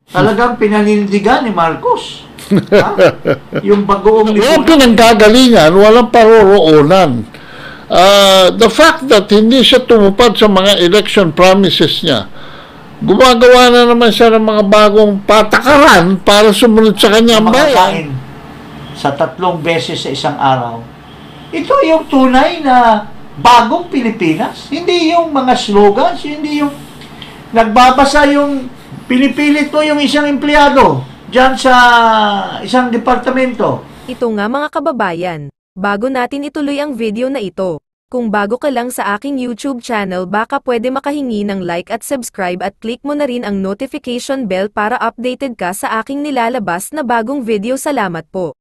Talagang pinanindigan ni Marcos. Ha? Yung bagoong lipunan. Walang pinanggagalingan, walang paroroonan. The fact that hindi siya tumupad sa mga election promises niya, gumagawa na naman siya ng mga bagong patakaran para sumunod sa kanyang bayan. Sa 3 beses sa isang araw. Ito yung tunay na bagong Pilipinas. Hindi yung mga slogans, hindi yung nagbabasa yung pinipilit mo yung isang empleyado dyan sa isang departamento. Ito nga mga kababayan, bago natin ituloy ang video na ito, kung bago ka lang sa aking YouTube channel baka pwede makahingi ng like at subscribe at click mo na rin ang notification bell para updated ka sa aking nilalabas na bagong video. Salamat po.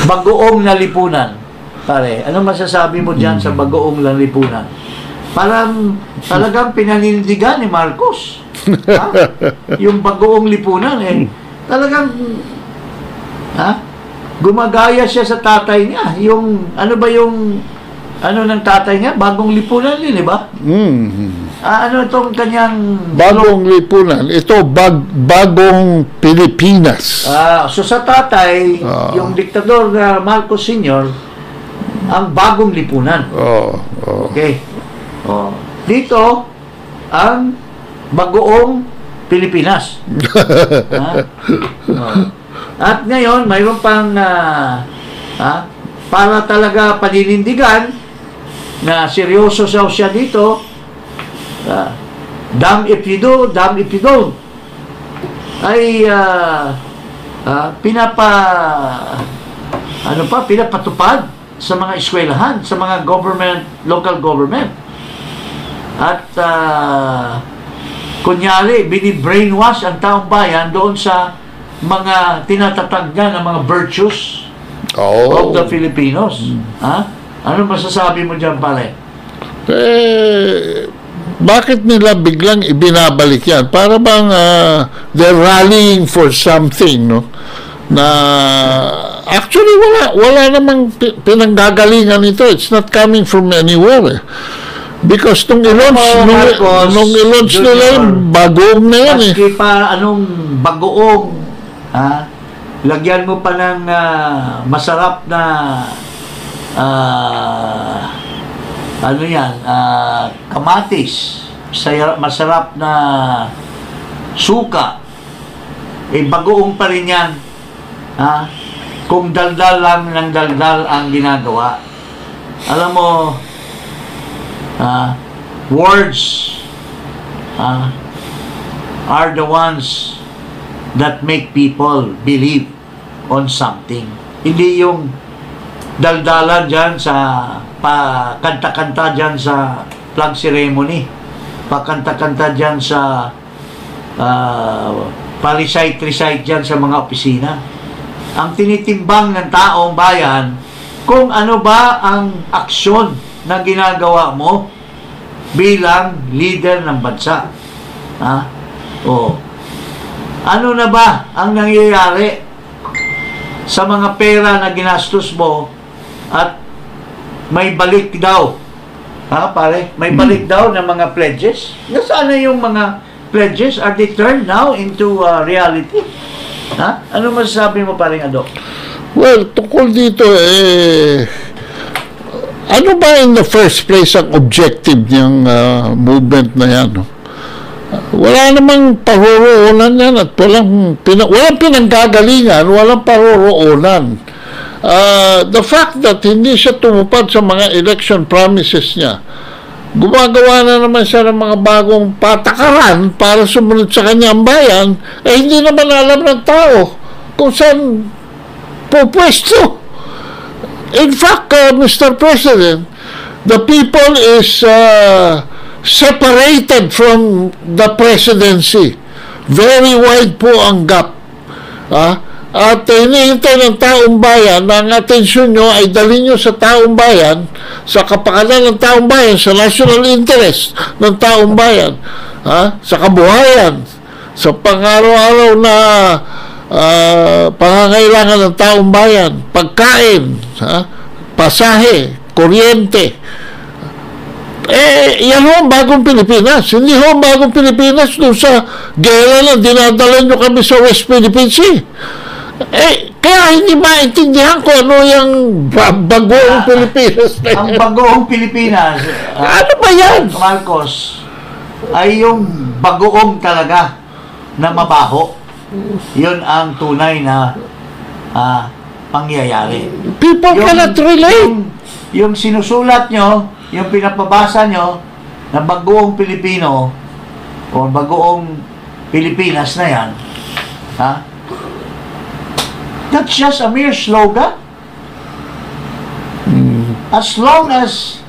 Bagoong na lipunan. Pare, ano masasabi mo dyan sa bagoong na lipunan? Parang talagang pinanindigan ni Marcos. Ha? Yung bagoong lipunan talagang gumagaya siya sa tatay niya. Yung ano ba yung ng tatay niya? Bagong lipunan din, di ba? Ano itong kanyang bagong lipunan? Ito bagong Pilipinas. So sa tatay, yung diktador na Marcos Sr., ang bagong lipunan. Okay. Dito ang bagoong Pilipinas. At ngayon, mayroon pang para talaga paninindigan na seryoso siya dito. Damn if you do, damn if you don't. Ay pinapatupad sa mga eskwelahan, sa mga government, local government. At kunyari, bini-brainwash ang taong bayan doon sa mga tinatatag niya ng mga virtues of the Filipinos. Ano masasabi mo dyan, pare? Bakit nila biglang ibinabalik yan? Para bang they're rallying for something, no? Na actually wala namang pinanggagalingan ito. It's not coming from anywhere. Because nung i-launch nila yung bagoong na yan Maski pa anong bagoong, lagyan mo pa ng masarap na kamatis, masarap na suka, bagoong pa rin yan. Kung daldal lang ng daldal ang ginagawa. Alam mo, words are the ones that make people believe on something. Hindi yung daldalan dyan sa pakanta-kanta dyan sa flag ceremony, pakanta-kanta dyan sa pa-recite-recite dyan sa mga opisina. Ang tinitimbang ng taong bayan kung ano ba ang aksyon na ginagawa mo bilang leader ng bansa. Ano na ba ang nangyayari sa mga pera na ginastos mo at may balik daw? Pare? May balik daw ng mga pledges? Nasaan na yung mga pledges? Are they turned now into reality? Ano masasabi mo, paring Ado? Well, tungkol dito, ano ba in the first place ang objective niyang movement na yan? No? Wala namang paroroonan yan at walang pinanggagalingan, walang paroroonan. The fact that hindi siya tumupad sa mga election promises niya, gumagawa na naman siya ng mga bagong patakaran para sumunod sa kanyang bayan, hindi naman alam ng tao kung saan pupwesto. In fact, Mr. President, the people is separated from the presidency. Very wide po ang gap. At hinihintay ng taong bayan na ang atensyon nyo ay dalhin nyo sa taong bayan, sa kapakanan ng taong bayan, sa national interest ng taong bayan, sa kabuhayan, sa pang-araw-araw na pangangailangan ng taong bayan, pagkain, pasahe, kuryente. Yan ho ang bagong Pilipinas. Hindi ho ang bagong Pilipinas doon sa gera na dinadala nyo kami sa West Philippine Sea. Kaya hindi maintindihan ko ano yung bagoong Pilipinas na yan. Ang bagoong Pilipinas, Ano ba yan? Marcos, ay yung bagoong talaga na mabaho. Yun ang tunay na pangyayari. People cannot relate. Yung sinusulat nyo, yung pinapabasa nyo, na bagoong Pilipino, o bagoong Pilipinas na yan, that's just a mere slogan. As long as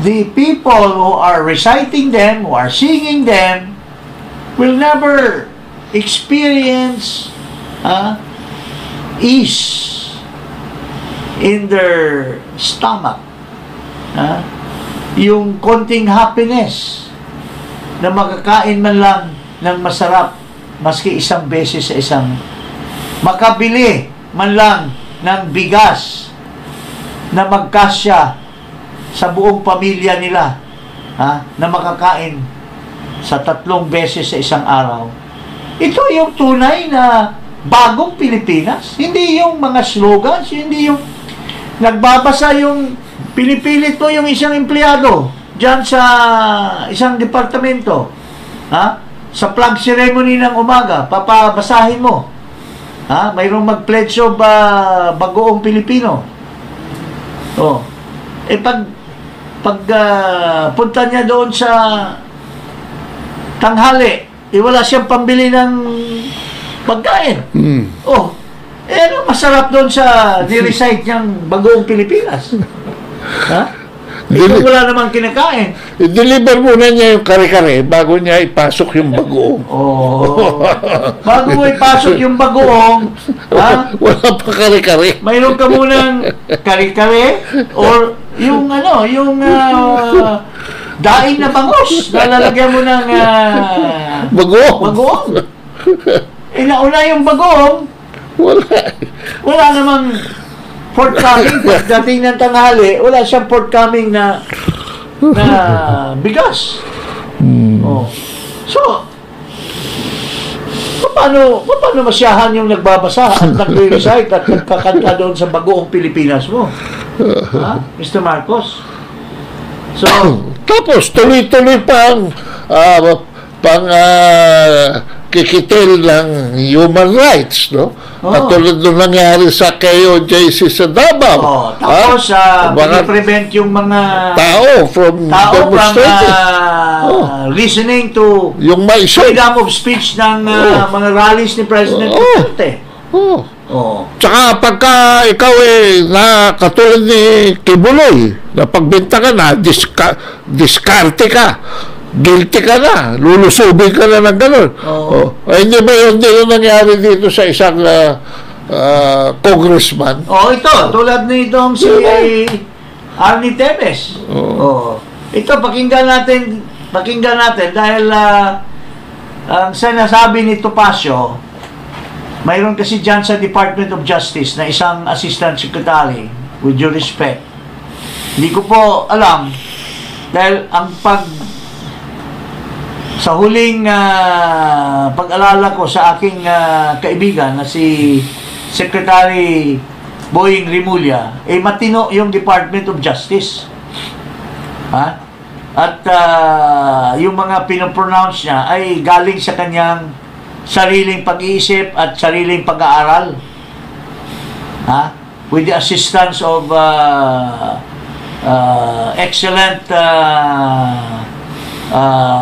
the people who are reciting them, who are singing them, will never experience ease in their stomach. Yung konting happiness na makakain man lang ng masarap maski isang beses sa isang, makabili man lang ng bigas na magkasya sa buong pamilya nila, na makakain sa 3 beses sa isang araw. Ito yung tunay na bagong Pilipinas. Hindi yung mga slogans, hindi yung nagbabasa yung pinipilit mo yung isang empleyado dyan sa isang departamento, sa flag ceremony ng umaga, papabasahin mo, mayroong mag-pledge of bagoong Pilipino. Pag punta niya doon sa tanghali, wala siyang pambili ng pagkain. Ano masarap doon sa ni-recite niyang bagoong Pilipinas? Ito wala namang kinakain. I-deliver muna niya yung kare-kare bago niya ipasok yung bagoong. Bago mo ipasok yung bagoong, wala pa kare-kare. mayroon ka munang kare-kare or yung daing na bangus na lalagyan mo ng bagoong. Nauna yung bagoong, wala namang forthcoming. Pagdating ng tanghali, wala siyang forthcoming na bigas. So, paano masyahan yung nagbabasa at nagre-recite at nagkakanta doon sa bagoong Pilipinas mo? Mr. Marcos? So, tapos tuloy-tuloy pang kikitil ng human rights, no? Katulad nung nangyari sa KOJC sa Davao. Tapos, prevent yung mga tao from demonstrating. Listening to Yung may freedom of speech ng mga rallies ni President Duterte. Tsaka pagka ikaw na katulad ni Kibuloy, na pagbenta ka na, diskarte ka, guilty ka na, lulusubin ka na ng gano'n. Hindi ba yun din nangyari dito sa isang congressman? Ito, tulad nitong si Arnie Teves. Ito, pakinggan natin dahil ang sinasabi ni Topacio, mayroon kasi dyan sa Department of Justice na isang assistant secretary, with due respect. Hindi ko po alam, dahil sa huling pag-alala ko sa aking kaibigan na si Secretary Boying Rimulya, matino yung Department of Justice. At yung mga pinopronounce niya ay galing sa kanyang sariling pag-iisip at sariling pag-aaral. With the assistance of excellent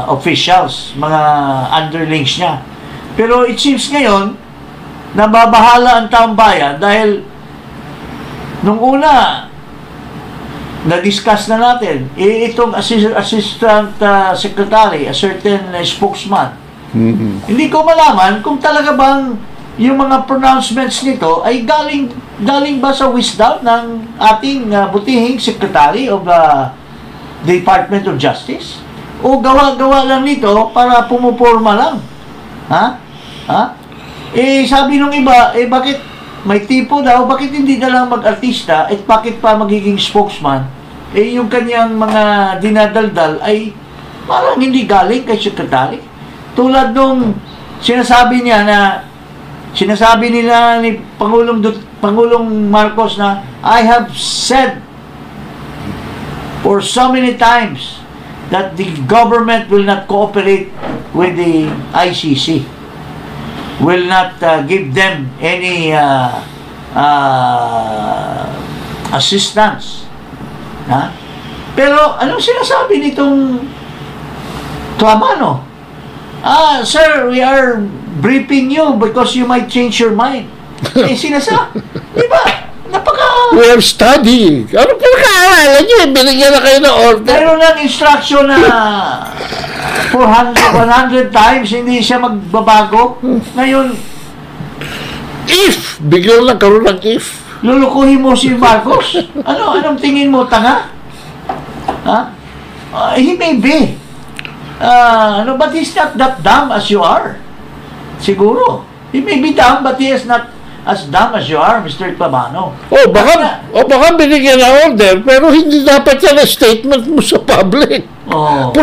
officials, mga underlings niya. Pero it seems ngayon, nababahala ang taong bayan dahil nung una, na-discuss na natin, itong assistant secretary, a certain spokesman, hindi ko malaman kung talaga bang yung mga pronouncements nito ay galing ba sa wisdom ng ating butihing Secretary of the Department of Justice? O gawa-gawa lang nito para pumuporma lang? Sabi nung iba, bakit may tipo daw, bakit hindi na lang mag-artista, bakit pa magiging spokesman? eh yung kanyang mga dinadaldal ay parang hindi galing kay Secretary. Tulad nung sinasabi nila ni Pangulong Marcos na I have said for so many times that the government will not cooperate with the ICC, will not give them any assistance. Ha? Pero anong sinasabi nitong Clamano? Sir, we are briefing you because you might change your mind. Eh, sinasabi, di ba? We are studying. Ano pinag-aaralan nyo? Binigyan na kayo ng order. Mayroon ng instruction na 100 times, hindi siya magbabago. Ngayon, If! Biglang lang karoon ng if. lulukuhin mo si Marcos. Anong tingin mo, tanga? Ha? He may be. But he's not that dumb as you are. Siguro. He may be dumb, but he is not as dumb as you are, Mr. Clamano. Baka binigyan ng order, pero hindi dapat yan ang statement mo sa public. Oh.